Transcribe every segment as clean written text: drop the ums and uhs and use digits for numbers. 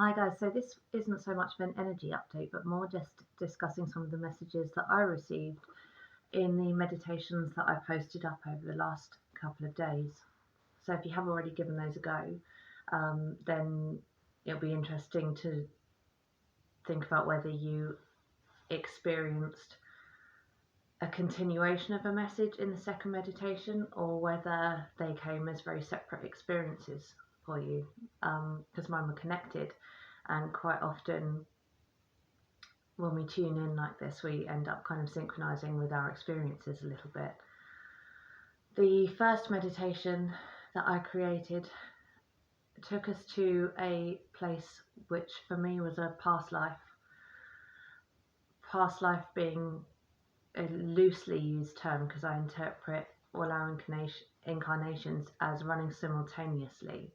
Hi guys, so this isn't so much of an energy update, but more just discussing some of the messages that I received in the meditations that I posted up over the last couple of days. So if you have already given those a go, then it'll be interesting to think about whether you experienced a continuation of a message in the second meditation or whether they came as very separate experiences for you, because mine were connected, and quite often when we tune in like this we end up kind of synchronizing with our experiences a little bit. The first meditation that I created took us to a place which for me was a past life being a loosely used term because I interpret all our incarnations as running simultaneously,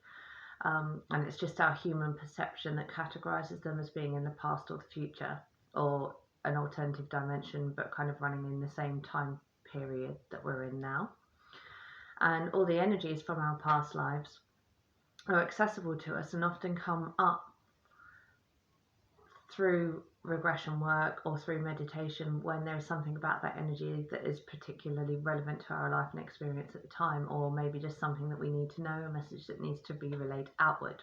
and it's just our human perception that categorizes them as being in the past or the future or an alternative dimension, but kind of running in the same time period that we're in now. And all the energies from our past lives are accessible to us and often come up through regression work or through meditation when there is something about that energy that is particularly relevant to our life and experience at the time, or maybe just something that we need to know, a message that needs to be relayed outward.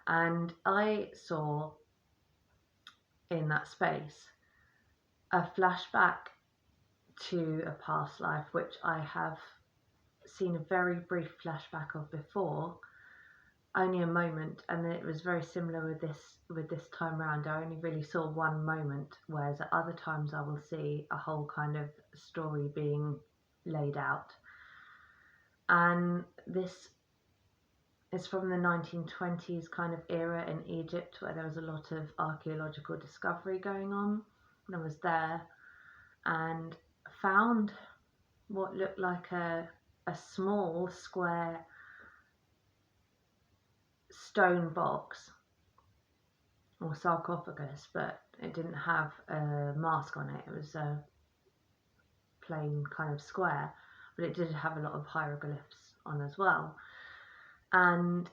And I saw in that space a flashback to a past life which I have seen a very brief flashback of before, only a moment, and it was very similar with this time round. I only really saw one moment, whereas at other times I will see a whole kind of story being laid out. And this is from the 1920s kind of era in Egypt, where there was a lot of archaeological discovery going on. And I was there and found what looked like a small square stone box or sarcophagus, but it didn't have a mask on it. It was a plain kind of square, but it did have a lot of hieroglyphs on as well. And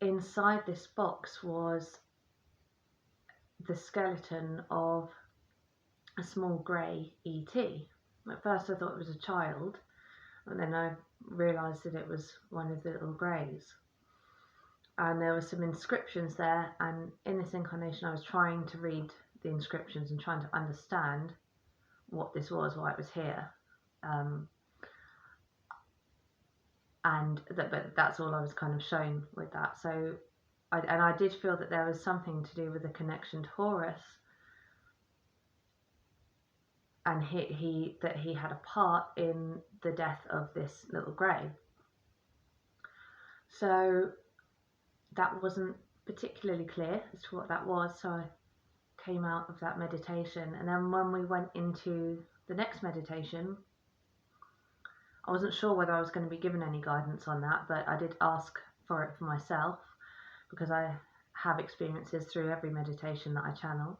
inside this box was the skeleton of a small grey ET. At first I thought it was a child, and then I realised that it was one of the little greys. And there were some inscriptions there, and in this incarnation I was trying to read the inscriptions and trying to understand what this was, why it was here, but that's all I was kind of shown with that. So I did feel that there was something to do with the connection to Horus, and he had a part in the death of this little grey. So that wasn't particularly clear as to what that was, so I came out of that meditation. And then when we went into the next meditation, I wasn't sure whether I was going to be given any guidance on that, but I did ask for it for myself because I have experiences through every meditation that I channel.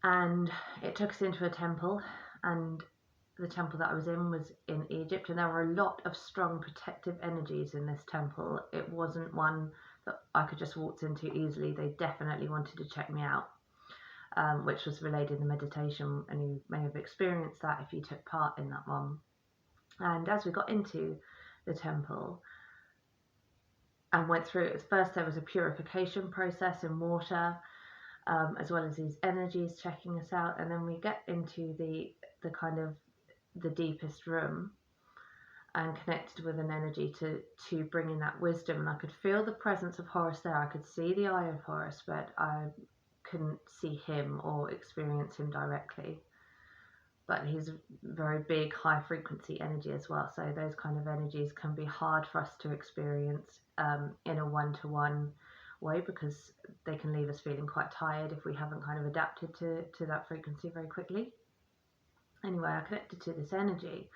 And it took us into a temple, and the temple that I was in Egypt, and there were a lot of strong protective energies in this temple. It wasn't one that I could just waltz into easily. They definitely wanted to check me out, which was relayed in the meditation, and you may have experienced that if you took part in that one. And as we got into the temple and went through it, first there was a purification process in water, as well as these energies checking us out, and then we get into the kind of the deepest room and connected with an energy to bring in that wisdom. And I could feel the presence of Horus there. I could see the eye of Horus, but I couldn't see him or experience him directly. But he's a very big high frequency energy as well, so those kind of energies can be hard for us to experience in a one-to-one way, because they can leave us feeling quite tired if we haven't kind of adapted to that frequency very quickly. Anyway, I connected to this energy,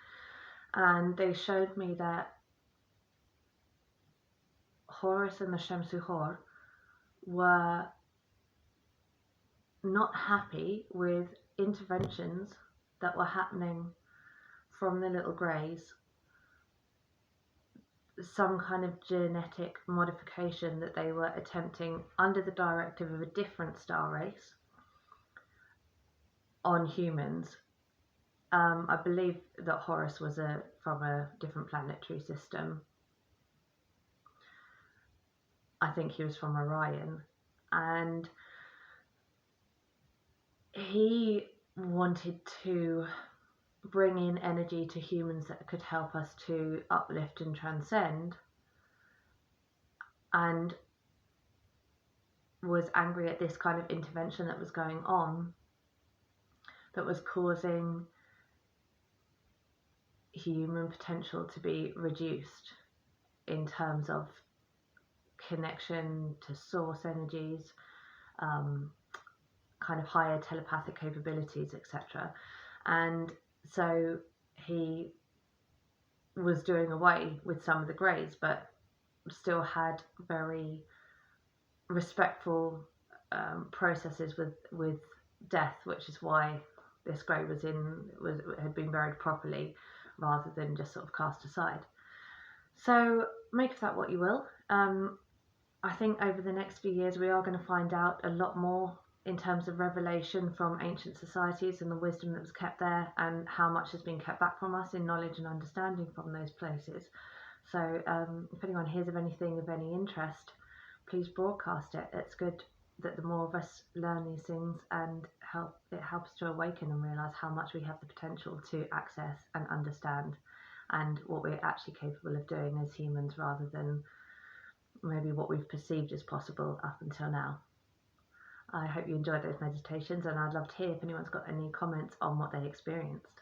and they showed me that Horus and the Shamsuhor were not happy with interventions that were happening from the little greys some kind of genetic modification that they were attempting under the directive of a different star race on humans. I believe that Horus was from a different planetary system. I think he was from Orion, and he wanted to bring in energy to humans that could help us to uplift and transcend, and was angry at this kind of intervention that was going on, that was causing human potential to be reduced in terms of connection to source energies, kind of higher telepathic capabilities, etc. And so he was doing away with some of the greys, but still had very respectful processes with death, which is why this grey had been buried properly rather than just sort of cast aside. So make of that what you will. I think over the next few years we are going to find out a lot more in terms of revelation from ancient societies and the wisdom that was kept there, and how much has been kept back from us in knowledge and understanding from those places. So if anyone hears of anything of any interest, please broadcast it. It's good that the more of us learn these things, and it helps to awaken and realise how much we have the potential to access and understand, and what we're actually capable of doing as humans, rather than maybe what we've perceived as possible up until now. I hope you enjoyed those meditations, and I'd love to hear if anyone's got any comments on what they experienced.